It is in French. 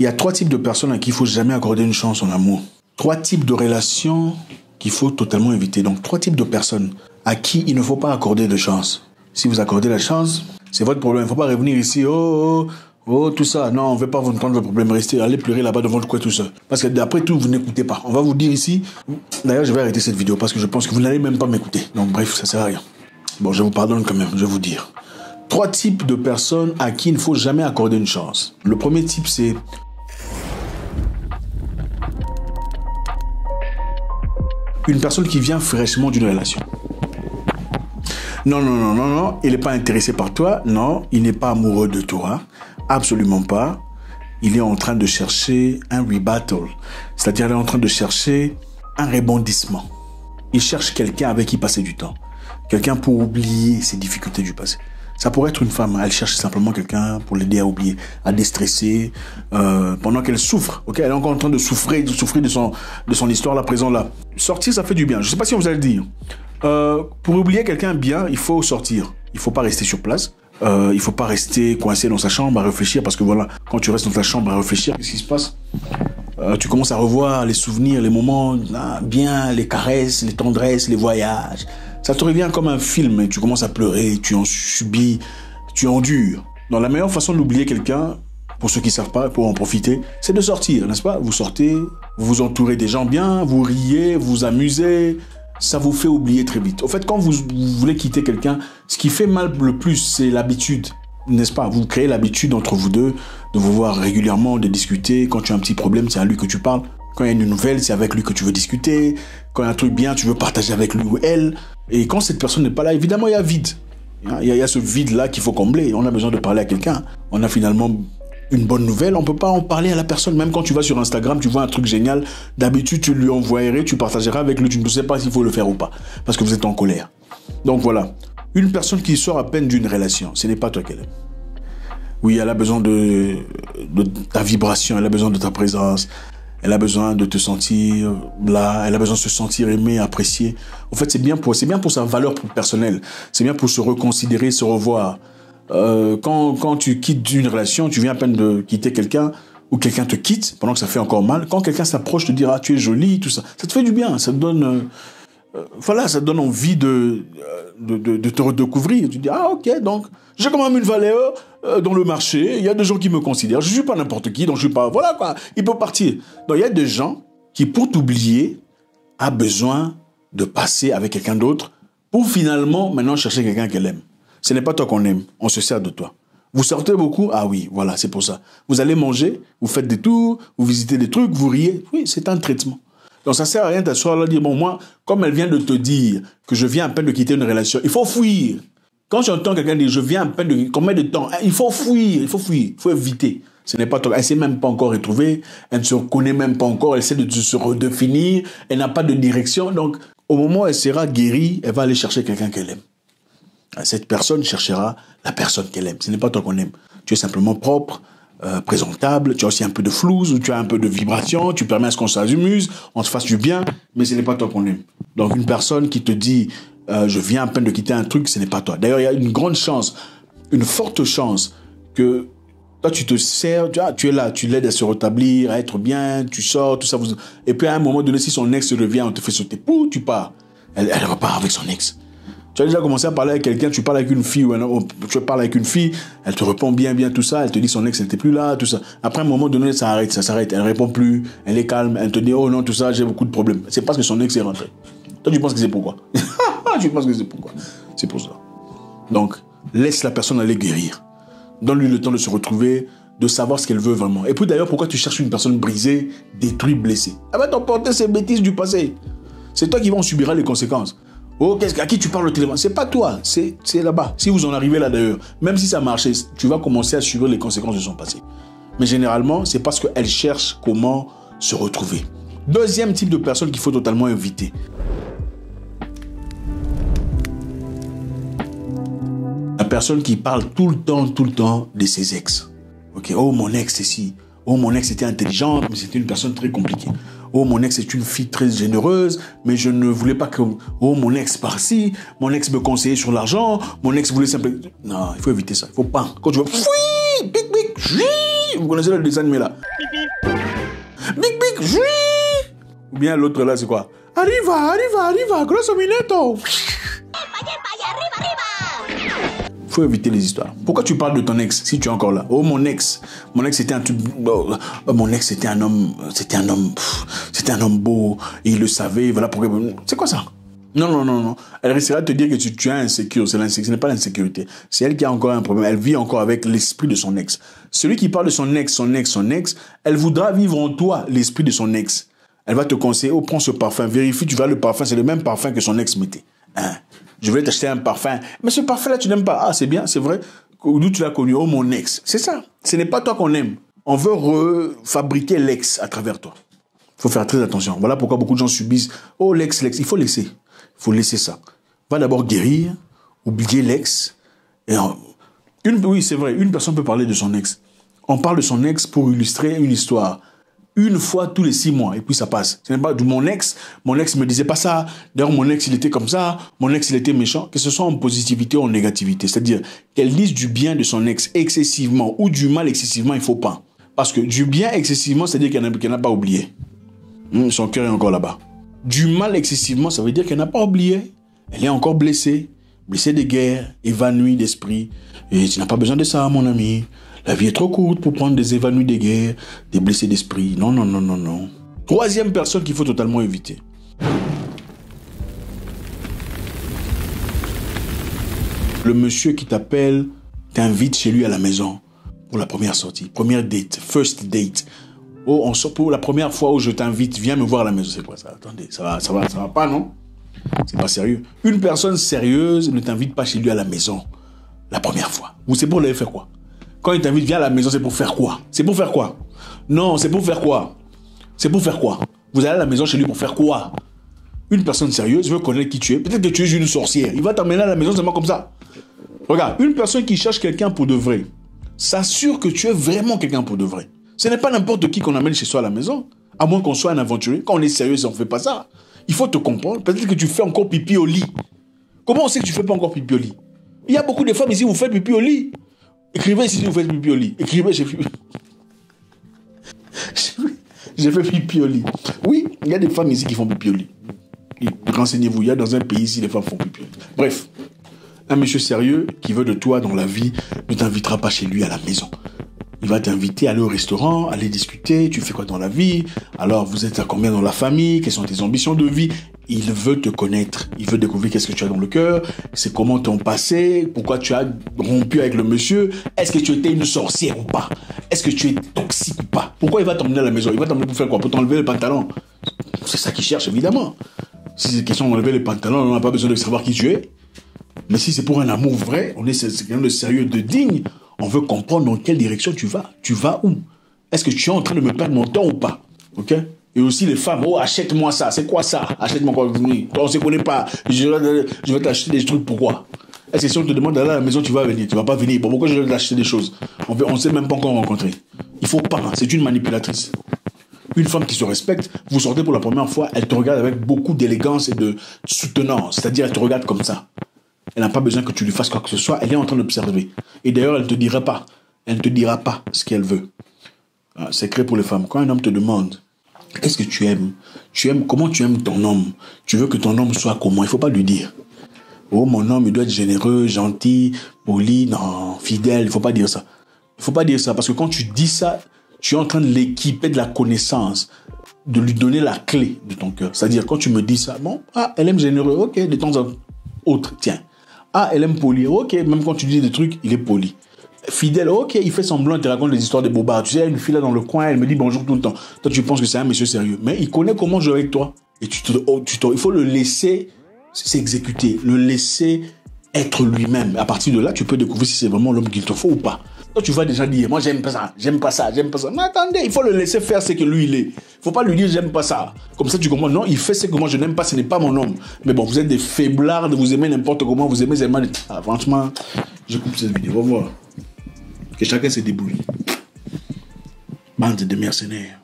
Il y a 3 types de personnes à qui il ne faut jamais accorder une chance en amour. 3 types de relations qu'il faut totalement éviter. Donc 3 types de personnes à qui il ne faut pas accorder de chance. Si vous accordez la chance, c'est votre problème. Il ne faut pas revenir ici, tout ça. Non, on ne veut pas vous prendre le problème. Restez, allez pleurer là-bas devant le coin tout seul. Parce que d'après tout, vous n'écoutez pas. On va vous dire ici. D'ailleurs, je vais arrêter cette vidéo parce que je pense que vous n'allez même pas m'écouter. Donc bref, ça ne sert à rien. Bon, je vous pardonne quand même, je vais vous dire. 3 types de personnes à qui il ne faut jamais accorder une chance. Le premier type, c'est une personne qui vient fraîchement d'une relation. Non, il n'est pas intéressé par toi. Non, il n'est pas amoureux de toi. Absolument pas. Il est en train de chercher un rebuttal. C'est-à-dire, il est en train de chercher un rebondissement. Il cherche quelqu'un avec qui passer du temps. Quelqu'un pour oublier ses difficultés du passé. Ça pourrait être une femme. Elle cherche simplement quelqu'un pour l'aider à oublier, à déstresser, pendant qu'elle souffre. Ok, elle est encore en train de souffrir de son histoire là, présent là. Sortir, ça fait du bien. Je ne sais pas si on vous allez le dire. Pour oublier quelqu'un bien, il faut sortir. Il ne faut pas rester sur place. Il ne faut pas rester coincé dans sa chambre à réfléchir parce que voilà, quand tu restes dans ta chambre à réfléchir, qu'est-ce qui se passe? Tu commences à revoir les souvenirs, les moments bien, les caresses, les tendresses, les voyages. Ça te revient comme un film et tu commences à pleurer, tu en subis, tu endures. Donc la meilleure façon d'oublier quelqu'un, pour ceux qui ne savent pas, pour en profiter, c'est de sortir, n'est-ce pas? Vous sortez, vous vous entourez des gens bien, vous riez, vous vous amusez. Ça vous fait oublier très vite. Au fait, quand vous voulez quitter quelqu'un, ce qui fait mal le plus, c'est l'habitude, n'est-ce pas? Vous créez l'habitude entre vous deux de vous voir régulièrement, de discuter. Quand tu as un petit problème, c'est à lui que tu parles. Quand il y a une nouvelle, c'est avec lui que tu veux discuter. Quand il y a un truc bien, tu veux partager avec lui ou elle. Et quand cette personne n'est pas là, évidemment, il y a vide. Il y a ce vide-là qu'il faut combler. On a besoin de parler à quelqu'un. On a finalement une bonne nouvelle, on ne peut pas en parler à la personne. Même quand tu vas sur Instagram, tu vois un truc génial. D'habitude, tu lui envoyerais, tu partageras avec lui. Tu ne sais pas s'il faut le faire ou pas. Parce que vous êtes en colère. Donc voilà. Une personne qui sort à peine d'une relation, ce n'est pas toi qu'elle aime. Oui, elle a besoin de ta vibration, elle a besoin de ta présence. Elle a besoin de te sentir là, elle a besoin de se sentir aimée, appréciée. En fait, c'est bien pour sa valeur personnelle. C'est bien pour se reconsidérer, se revoir. Quand tu quittes une relation, tu viens à peine de quitter quelqu'un, ou quelqu'un te quitte, pendant que ça fait encore mal. Quand quelqu'un s'approche, te dira, tu es jolie, tout ça. Ça te fait du bien, ça te donne, ça te donne envie de te redécouvrir. Tu dis, ah ok, donc, j'ai quand même une valeur dans le marché, il y a des gens qui me considèrent, je ne suis pas n'importe qui, donc je ne suis pas, voilà quoi, il peut partir. Donc il y a des gens qui, pour t'oublier, a besoin de passer avec quelqu'un d'autre, pour finalement, maintenant, chercher quelqu'un qu'elle aime. Ce n'est pas toi qu'on aime, on se sert de toi. Vous sortez beaucoup? Ah oui, voilà, c'est pour ça. Vous allez manger, vous faites des tours, vous visitez des trucs, vous riez. Oui, c'est un traitement. Donc ça sert à rien d'asseoir là, dire, bon, moi, comme elle vient de te dire que je viens à peine de quitter une relation, il faut fuir. Quand j'entends quelqu'un dire, je viens à peine de... Combien de temps? Il faut fuir, il faut éviter. Ce n'est pas toi. Elle ne s'est même pas encore retrouvée, elle ne se connaît même pas encore, elle essaie de se redéfinir, elle n'a pas de direction. Donc, au moment où elle sera guérie, elle va aller chercher quelqu'un qu'elle aime. Cette personne cherchera la personne qu'elle aime. Ce n'est pas toi qu'on aime. Tu es simplement propre, présentable, tu as aussi un peu de flouze, tu as un peu de vibration, tu permets à ce qu'on s'amuse, on se fasse du bien, mais ce n'est pas toi qu'on aime. Donc une personne qui te dit je viens à peine de quitter un truc, ce n'est pas toi. D'ailleurs, il y a une grande chance, une forte chance que toi tu te sers, tu es là, tu l'aides à se rétablir, à être bien, tu sors, tout ça. Et puis à un moment donné, si son ex revient, on te fait sauter, pou, tu pars. Elle repart avec son ex. Tu as déjà commencé à parler avec quelqu'un, tu parles avec une fille, tu parles avec une fille, elle te répond bien, tout ça, elle te dit son ex n'était plus là, tout ça. Après, à un moment donné, ça s'arrête, elle répond plus, elle est calme, elle te dit, oh non, tout ça, j'ai beaucoup de problèmes. C'est parce que son ex est rentré. Toi, tu penses que c'est pourquoi? Tu penses que c'est pourquoi? C'est pour ça. Donc, laisse la personne aller guérir. Donne-lui le temps de se retrouver, de savoir ce qu'elle veut vraiment. Et puis d'ailleurs, pourquoi tu cherches une personne brisée, détruite, blessée? Elle va t'emporter ces bêtises du passé. C'est toi qui vas en subir les conséquences. Oh, à qui tu parles au téléphone? C'est pas toi, c'est là-bas. Si vous en arrivez là d'ailleurs, même si ça marchait, tu vas commencer à subir les conséquences de son passé. Mais généralement, c'est parce qu'elle cherche comment se retrouver. Deuxième type de personne qu'il faut totalement éviter. La personne qui parle tout le temps de ses ex. Ok, oh mon ex c'est ci. Oh mon ex était intelligente, mais c'était une personne très compliquée. Oh mon ex est une fille très généreuse, mais je ne voulais pas que... Oh mon ex par-ci, mon ex me conseillait sur l'argent, mon ex voulait simplement... Non, il faut éviter ça, il faut pas. Quand tu vas... Vous connaissez le dessin animé là? Big Big, oui. Ou bien l'autre là, c'est quoi? Arriva, grosso mineto. Faut éviter les histoires. Pourquoi tu parles de ton ex si tu es encore là? Oh, mon ex c'était un truc. Mon ex c'était un homme beau. Et il le savait. Voilà pourquoi. C'est quoi ça? Non. Elle risquera de te dire que tu es insécure. Ce n'est pas l'insécurité. C'est elle qui a encore un problème. Elle vit encore avec l'esprit de son ex. Celui qui parle de son ex, elle voudra vivre en toi l'esprit de son ex. Elle va te conseiller, oh, prends ce parfum, vérifie, tu vois le parfum, c'est le même parfum que son ex mettait. Hein? Je voulais t'acheter un parfum. Mais ce parfum-là, tu n'aimes pas. Ah, c'est bien, c'est vrai. D'où tu l'as connu? Oh, mon ex. C'est ça. Ce n'est pas toi qu'on aime. On veut refabriquer l'ex à travers toi. Il faut faire très attention. Voilà pourquoi beaucoup de gens subissent. Oh, l'ex. Il faut laisser. Il faut laisser ça. Va d'abord guérir, oublier l'ex. Oui, c'est vrai, une personne peut parler de son ex. On parle de son ex pour illustrer une histoire. Une fois tous les 6 mois, et puis ça passe. Ce n'est pas de mon ex me disait pas ça. D'ailleurs, mon ex, il était comme ça. Mon ex, il était méchant. Que ce soit en positivité ou en négativité. C'est-à-dire qu'elle dise du bien de son ex excessivement ou du mal excessivement, il faut pas. Parce que du bien excessivement, c'est-à-dire qu'elle n'a pas oublié. Son cœur est encore là-bas. Du mal excessivement, ça veut dire qu'elle n'a pas oublié. Elle est encore blessée. Blessée de guerre, évanouie d'esprit. Et tu n'as pas besoin de ça, mon ami. La vie est trop courte pour prendre des évanouis de guerre, des blessés d'esprit. Non. 3e personne qu'il faut totalement éviter. Le monsieur qui t'appelle, t'invite chez lui à la maison pour la première sortie. Première date, first date. Oh, on sort pour la première fois où je t'invite, viens me voir à la maison. C'est quoi ça? Attendez, ça va pas, non? C'est pas sérieux. Une personne sérieuse ne t'invite pas chez lui à la maison la première fois. Ou c'est pour aller faire quoi? Quand il t'invite, viens à la maison, c'est pour faire quoi? C'est pour faire quoi? Non, c'est pour faire quoi? C'est pour faire quoi? Vous allez à la maison chez lui pour faire quoi? Une personne sérieuse veut connaître qui tu es. Peut-être que tu es une sorcière. Il va t'emmener à la maison seulement comme ça. Regarde, une personne qui cherche quelqu'un pour de vrai s'assure que tu es vraiment quelqu'un pour de vrai. Ce n'est pas n'importe qui qu'on amène chez soi à la maison. À moins qu'on soit un aventurier. Quand on est sérieux, on ne fait pas ça. Il faut te comprendre. Peut-être que tu fais encore pipi au lit. Comment on sait que tu ne fais pas encore pipi au lit? Il y a beaucoup de femmes ici, vous faites pipi au lit. Écrivez ici si vous faites pipi au lit. Écrivez, j'ai fait pipi au lit. Oui, il y a des femmes ici qui font pipi au lit. Renseignez-vous, il y a dans un pays ici, les femmes font pipi au lit. Bref, un monsieur sérieux qui veut de toi dans la vie ne t'invitera pas chez lui à la maison. Il va t'inviter à aller au restaurant, aller discuter, tu fais quoi dans la vie? Alors, vous êtes à combien dans la famille? Quelles sont tes ambitions de vie? Il veut te connaître, il veut découvrir qu'est-ce que tu as dans le cœur, c'est comment ton passé, pourquoi tu as rompu avec le monsieur, est-ce que tu étais une sorcière ou pas? Est-ce que tu es toxique ou pas? Pourquoi il va t'emmener à la maison? Il va t'emmener pour faire quoi? Pour t'enlever le pantalon? C'est ça qu'il cherche, évidemment. Si c'est question d'enlever les pantalons, on n'a pas besoin de savoir qui tu es. Mais si c'est pour un amour vrai, on est quelqu'un de sérieux, de digne, on veut comprendre dans quelle direction tu vas. Tu vas où? Est-ce que tu es en train de me perdre mon temps ou pas? Ok? Et aussi les femmes, oh, achète-moi ça, c'est quoi ça? Achète-moi quoi? Toi, on se connaît pas. Je vais t'acheter des trucs, pourquoi? Est-ce que si on te demande d'aller à la maison, tu vas venir? Tu vas pas venir. Bon, pourquoi je vais t'acheter des choses? On ne sait même pas encore rencontrer. Il faut pas, hein. C'est une manipulatrice. Une femme qui se respecte, vous sortez pour la première fois, elle te regarde avec beaucoup d'élégance et de soutenance. C'est-à-dire, elle te regarde comme ça. Elle n'a pas besoin que tu lui fasses quoi que ce soit, elle est en train d'observer. Et d'ailleurs, elle ne te dira pas. Elle ne te dira pas ce qu'elle veut. C'est secret pour les femmes. Quand un homme te demande, qu'est-ce que tu aimes? Comment tu aimes ton homme? Tu veux que ton homme soit comment? Il ne faut pas lui dire. Oh, mon homme, il doit être généreux, gentil, poli, non, fidèle. Il ne faut pas dire ça. Il ne faut pas dire ça parce que quand tu dis ça, tu es en train de l'équiper de la connaissance, de lui donner la clé de ton cœur. C'est-à-dire, quand tu me dis ça, bon, elle aime généreux, ok, de temps en autre, tiens. Elle aime poli, ok, même quand tu dis des trucs, il est poli. Fidèle, ok, il fait semblant, il te raconte des histoires de bobards. Tu sais, il y a une fille là dans le coin, elle me dit bonjour tout le temps. Toi, tu penses que c'est un monsieur sérieux. Mais il connaît comment jouer avec toi. Et il faut le laisser s'exécuter, le laisser être lui-même. À partir de là, tu peux découvrir si c'est vraiment l'homme qu'il te faut ou pas. Toi, tu vas déjà dire, moi, j'aime pas ça. Mais attendez, il faut le laisser faire ce que lui, il est. Il faut pas lui dire, j'aime pas ça. Comme ça, tu comprends. Non, il fait ce que moi, je n'aime pas, ce n'est pas mon homme. Mais bon, vous êtes des faiblards, vous aimez n'importe comment, vous aimez seulement... franchement, je coupe cette vidéo. Au revoir. Que chacun se débrouille. Bande de mercenaires.